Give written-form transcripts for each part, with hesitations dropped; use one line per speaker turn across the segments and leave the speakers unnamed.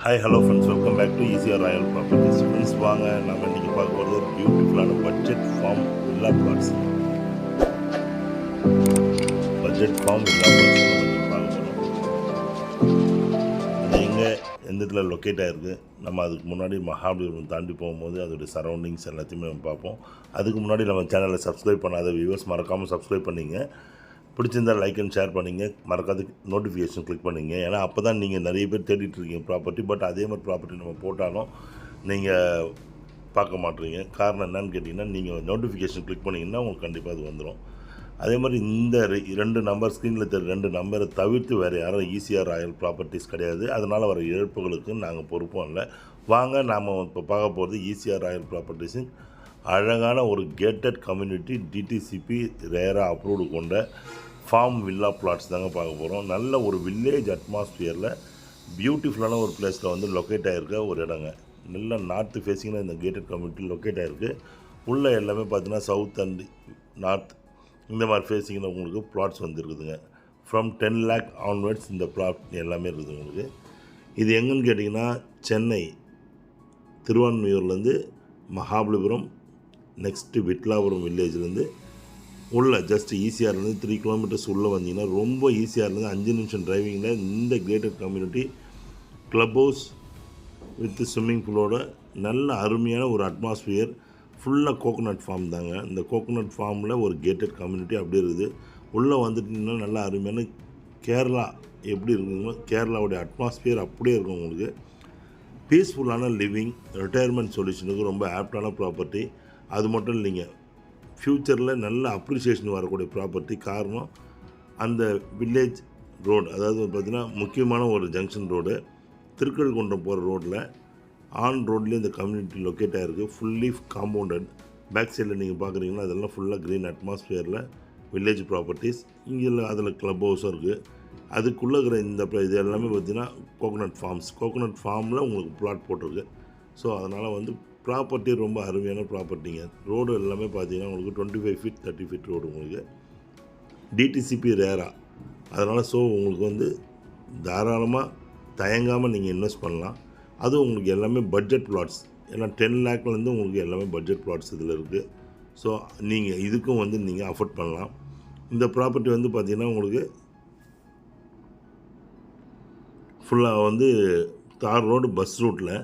Hi hello friends, welcome back to ஈஸியாக royal properties. Friends வாங்க, நம்ம இன்றைக்கி பார்க்க போகிறது ஒரு பியூட்டிஃபுல்லான budget farm villa plots. Budget farm villa plots நம்ம இன்றைக்கி பார்க்க போகிறோம். அது எங்கே எந்த இடத்துல லொக்கேட் ஆகிருக்கு, நம்ம அதுக்கு முன்னாடி மகாபலிபுரம் தாண்டி போகும்போது அதோடைய சரௌண்டிங்ஸ் எல்லாத்தையுமே நம்ம பார்ப்போம். அதுக்கு முன்னாடி நம்ம சேனலை சப்ஸ்கிரைப் பண்ணாத வியூவர்ஸ் மறக்காமல் சப்ஸ்கிரைப் பண்ணிங்க. பிடிச்சிருந்தால் லைக் அண்ட் ஷேர் பண்ணிங்க, மறக்காத நோட்டிஃபிகேஷன் கிளிக் பண்ணிங்க. ஏன்னா அப்போ தான் நீங்கள் நிறைய பேர் தேடிட்டுருக்கீங்க ப்ராப்பர்ட்டி, பட் அதே மாதிரி ப்ராப்பர்ட்டி நம்ம போட்டாலும் நீங்கள் பார்க்க மாட்டீங்க. காரணம் என்னன்னு கேட்டிங்கன்னா, நீங்கள் நோட்டிஃபிகேஷன் கிளிக் பண்ணிங்கன்னா உங்களுக்கு கண்டிப்பாக அது வந்துடும். அதே மாதிரி இந்த 2 நம்பர் ஸ்க்ரீனில் தெரிய 2 நம்பரை தவிர்த்து வேறு யாரும் ஈஸியாக ராயல் ப்ராப்பர்ட்டிஸ் கிடையாது. அதனால் வர இழப்புகளுக்கு நாங்கள் பொறுப்பும் இல்லை. வாங்க, நாம் இப்போ பார்க்க போகிறது ஈஸியாக ராயல் ப்ராப்பர்ட்டிஸின் அழகான ஒரு கேட்டட் கம்யூனிட்டி டிடிசிபி ரேரா அப்ரூவ்டு கொண்ட ஃபார்ம் வில்லா பிளாட்ஸ் தாங்க பார்க்க போகிறோம். நல்ல ஒரு வில்லேஜ் அட்மாஸ்பியரில் பியூட்டிஃபுல்லான ஒரு பிளேஸில் வந்து லொக்கேட் ஆகிருக்க ஒரு இடங்க. நல்ல நார்த்து ஃபேஸிங்கில் இந்த கேட்டட் கம்யூனிட்டி லொக்கேட் ஆகிருக்கு. உள்ளே எல்லாமே பார்த்தீங்கன்னா சவுத் அண்ட் நார்த் இந்த மாதிரி ஃபேஸிங்கில் உங்களுக்கு பிளாட்ஸ் வந்துருக்குதுங்க. ஃப்ரம் 10 lakh ஆன்வர்ட்ஸ் இந்த பிளாட் எல்லாமே இருக்குது உங்களுக்கு. இது எங்கன்னு கேட்டிங்கன்னா, சென்னை திருவான்மியூர்லேருந்து மகாபலிபுரம் நெக்ஸ்ட்டு விட்லாபுரம் வில்லேஜ்லேருந்து உள்ளே ஜஸ்ட் ஈசிஆர்லேருந்து 3 கிலோமீட்டர்ஸ் உள்ளே வந்தீங்கன்னா ரொம்ப ஈஸியாகலேருந்து 5 நிமிஷம் டிரைவிங்கில் இந்த gated community club house with swimming பூலோட நல்ல அருமையான ஒரு அட்மாஸ்பியர். ஃபுல்லாக கோகோனட் ஃபார்ம் தாங்க. இந்த கோகோனட் ஃபார்மில் ஒரு கேட்டட் கம்யூனிட்டி அப்படி இருக்குது. உள்ளே வந்துட்டிங்கன்னா நல்ல அருமையான கேரளா எப்படி இருக்குங்களோ கேரளாவுடைய அட்மாஸ்பியர் அப்படியே இருக்கும் உங்களுக்கு. பீஸ்ஃபுல்லான லிவிங், ரிட்டையர்மெண்ட் சொல்யூஷனுக்கு ரொம்ப ஆப்டான ப்ராப்பர்ட்டி. அது மட்டும் இல்லைங்க, ஃப்யூச்சரில் நல்ல அப்ரிசியேஷன் வரக்கூடிய ப்ராப்பர்ட்டி. காரணம், அந்த வில்லேஜ் ரோடு, அதாவது பார்த்திங்கன்னா முக்கியமான ஒரு ஜங்ஷன் ரோடு, திருக்கழுக்குன்றம் போகிற ரோட்டில் ஆன் ரோட்லேயே இந்த கம்யூனிட்டி லொக்கேட் ஆகிருக்கு. Fully compounded. பேக் சைடில் நீங்கள் பார்க்குறீங்கன்னா அதெல்லாம் ஃபுல்லாக க்ரீன் அட்மாஸ்பியரில் வில்லேஜ் ப்ராப்பர்ட்டிஸ். இங்கே அதில் க்ளப் ஹவுஸும் இருக்குது. அதுக்குள்ளே இருக்கிற இந்த இது எல்லாமே பார்த்திங்கன்னா கோகோனட் ஃபார்மில் உங்களுக்கு பிளாட் போட்டிருக்கு. ஸோ அதனால் வந்து ப்ராப்பர்ட்டி ரொம்ப அருமையான ப்ராப்பர்ட்டிங்க. ரோடு எல்லாமே பார்த்தீங்கன்னா உங்களுக்கு 25 feet 30 feet ரோடு உங்களுக்கு. டிடிசிபி ரேரா. அதனால் உங்களுக்கு வந்து தாராளமாக தயங்காமல் நீங்கள் இன்வெஸ்ட் பண்ணலாம். அதுவும் உங்களுக்கு எல்லாமே பட்ஜெட் பிளாட்ஸ். ஏன்னா 10 lakhலேருந்து உங்களுக்கு எல்லாமே பட்ஜெட் பிளாட்ஸ் இதில் இருக்குது. ஸோ நீங்கள் இதுக்கும் வந்து நீங்கள் அஃபோர்ட் பண்ணலாம். இந்த ப்ராப்பர்ட்டி வந்து பார்த்திங்கன்னா உங்களுக்கு ஃபுல்லாக வந்து தார் ரோடு பஸ் ரூட்டில்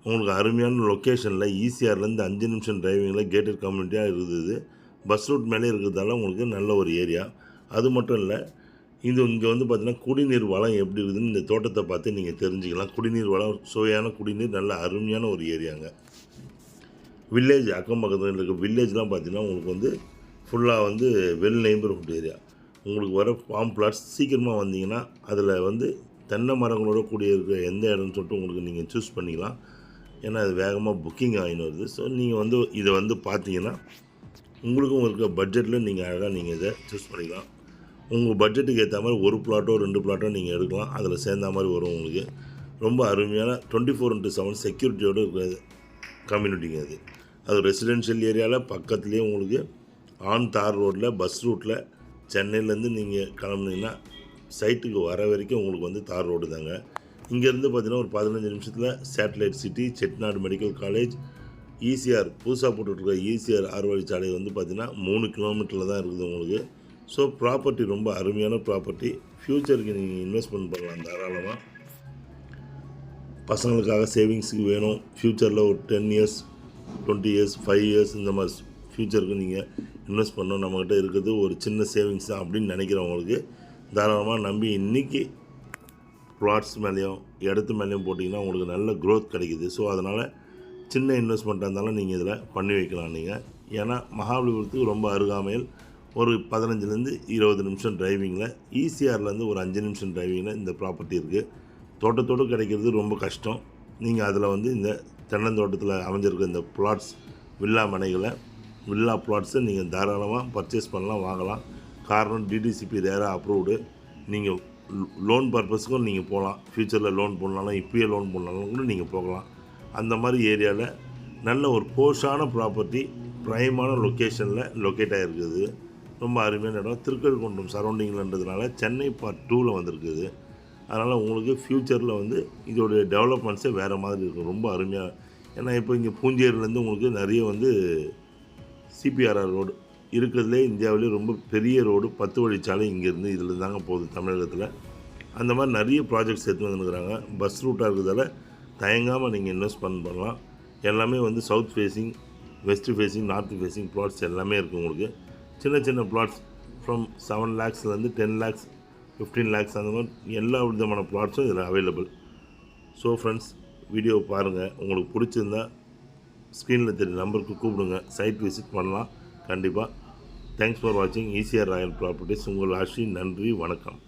உங்களுக்கு அருமையான லொக்கேஷனில் ஈசிஆர்லேருந்து 5 நிமிஷம் டிரைவிங்கில் கேட்டட் கம்யூனிட்டியாக இருக்குது. பஸ் ரூட் மேலே இருக்கிறதால உங்களுக்கு நல்ல ஒரு ஏரியா. அது மட்டும் இல்லை, இங்கே வந்து பார்த்திங்கன்னா குடிநீர் வளம் எப்படி இருக்குதுன்னு இந்த தோட்டத்தை பார்த்து நீங்கள் தெரிஞ்சுக்கலாம். குடிநீர் வளம், சுவையான குடிநீர், நல்ல அருமையான ஒரு ஏரியாங்க. வில்லேஜ் அக்கம் பக்கத்தில் இருக்க வில்லேஜ்லாம் பார்த்திங்கன்னா உங்களுக்கு வந்து ஃபுல்லாக வந்து வெல் நெய்பர்ஹுட் ஏரியா. உங்களுக்கு வர ஃபார்ம் பிளாட்ஸ் சீக்கிரமாக வந்தீங்கன்னா அதில் வந்து தென்னை மரங்களோட கூடிய இருக்கிற எந்த இடம்னு சொல்லிட்டு உங்களுக்கு நீங்கள் சூஸ் பண்ணிக்கலாம். ஏன்னா அது வேகமாக புக்கிங் ஆகின்னு வருது. ஸோ நீங்கள் வந்து இதை வந்து பார்த்தீங்கன்னா உங்களுக்கும் இருக்க பட்ஜெட்டில் நீங்கள் அழகாக நீங்கள் இதை சூஸ் பண்ணிக்கலாம். உங்கள் பட்ஜெட்டுக்கு ஏற்ற மாதிரி 1 பிளாட்டோ 2 பிளாட்டோ நீங்கள் எடுக்கலாம். அதில் சேர்ந்த மாதிரி வரும் உங்களுக்கு. ரொம்ப அருமையான 24/7 செக்யூரிட்டியோடு இருக்கிற கம்யூனிட்டிங்க அது. அது ரெசிடென்ஷியல் ஏரியாவில் பக்கத்துலேயே உங்களுக்கு ஆன் தார் ரோட்டில் பஸ் ரூட்டில் சென்னையிலேருந்து நீங்கள் கிளம்புனீங்கன்னா சைட்டுக்கு வர வரைக்கும் உங்களுக்கு வந்து தார் ரோடு தாங்க. இங்கேருந்து பார்த்திங்கன்னா ஒரு 15 நிமிஷத்தில் satellite city, Chettinad medical college, ECR புதுசாக போட்டுட்ருக்க ஈசிஆர் 6 வழிச்சாலை வந்து பார்த்திங்கன்னா 3 கிலோமீட்டரில் தான் இருக்குது உங்களுக்கு. ஸோ ப்ராப்பர்ட்டி ரொம்ப அருமையான ப்ராப்பர்ட்டி. ஃப்யூச்சருக்கு நீங்கள் இன்வெஸ்ட்மெண்ட் பண்ணலாம் தாராளமாக. பசங்களுக்காக சேவிங்ஸுக்கு வேணும், ஃப்யூச்சரில் ஒரு 10 years 20 years 5 years இந்த மாதிரி ஃப்யூச்சருக்கு நீங்கள் இன்வெஸ்ட் பண்ணணும். நம்மக்கிட்ட இருக்கிறது ஒரு சின்ன சேவிங்ஸ் தான் அப்படின்னு நினைக்கிறவங்களுக்கு தாராளமாக நம்பி இன்றைக்கி ப்ளாட்ஸ் மேலேயும் இடத்து மேலேயும் போட்டிங்கன்னா உங்களுக்கு நல்ல க்ரோத் கிடைக்குது. ஸோ அதனால் சின்ன இன்வெஸ்ட்மெண்ட்டாக இருந்தாலும் நீங்கள் இதில் பண்ணி வைக்கலாம் நீங்கள். ஏன்னா மகாபலிபுரத்துக்கு ரொம்ப அருகாமையில் ஒரு 15லேருந்து 20 நிமிஷம் டிரைவிங்கில், ஈசிஆர்லேருந்து ஒரு 5 நிமிஷம் டிரைவிங்கில் இந்த ப்ராப்பர்ட்டி இருக்குது. தோட்டத்தோடு கிடைக்கிறது ரொம்ப கஷ்டம். நீங்கள் அதில் வந்து இந்த தென்னந்தோட்டத்தில் அமைஞ்சிருக்க இந்த பிளாட்ஸ் வில்லா பிளாட்ஸை நீங்கள் தாராளமாக பர்ச்சேஸ் பண்ணலாம், வாங்கலாம். காரணம், டிடிசிபி ரேரா அப்ரூவ்டு. நீங்கள் லோன் பர்பஸுக்கும் நீங்கள் போகலாம். ஃப்யூச்சரில் லோன் போடலாம், இப்போயே லோன் போடலாம் கூட நீங்கள் போகலாம். அந்த மாதிரி ஏரியாவில் நல்ல ஒரு போஷான ப்ராப்பர்ட்டி, ப்ரைமான லொக்கேஷனில் லொக்கேட் ஆகிருக்குது. ரொம்ப அருமையான இடம். திருக்கழுக்குன்றம் சரௌண்டிங்கில்ன்றதுனால சென்னை பார்ட் 2ல் வந்திருக்குது. அதனால் உங்களுக்கு ஃப்யூச்சரில் வந்து இதோடைய டெவலப்மெண்ட்ஸே வேறு மாதிரி இருக்கும், ரொம்ப அருமையாக. ஏன்னா இப்போ இங்கே பூஞ்சேரியிலேருந்து உங்களுக்கு நிறைய வந்து சிபிஆர்ஆர் ரோடு இருக்கிறதுலே இந்தியாவிலே ரொம்ப பெரிய ரோடு, 10 வழிச்சாலை இங்கேருந்து இதில் தாங்க போகுது தமிழகத்தில். அந்த மாதிரி நிறைய ப்ராஜெக்ட்ஸ் எடுத்து வந்துருக்குறாங்க. பஸ் ரூட்டாக இருக்கிறதால தயங்காமல் நீங்கள் இன்வெஸ்ட் பண்ணலாம். எல்லாமே வந்து south facing, west facing, north facing plots எல்லாமே இருக்குது உங்களுக்கு. சின்ன சின்ன ப்ளாட்ஸ் ஃப்ரம் 7 lakhsலேருந்து 10 lakhs, 15 lakhs அந்த மாதிரி எல்லா விதமான ப்ளாட்ஸும் இதில் அவைலபிள். ஸோ ஃப்ரெண்ட்ஸ், வீடியோ பாருங்கள். உங்களுக்கு பிடிச்சிருந்தா ஸ்க்ரீனில் தெரிய நம்பருக்கு கூப்பிடுங்க, சைட் விசிட் பண்ணலாம் கண்டிப்பாக. தேங்க்ஸ் ஃபார் வாட்சிங் ஈசிஆர் ராயல் ப்ராப்பர்ட்டிஸ். உங்கள் ஆஷி. நன்றி, வணக்கம்.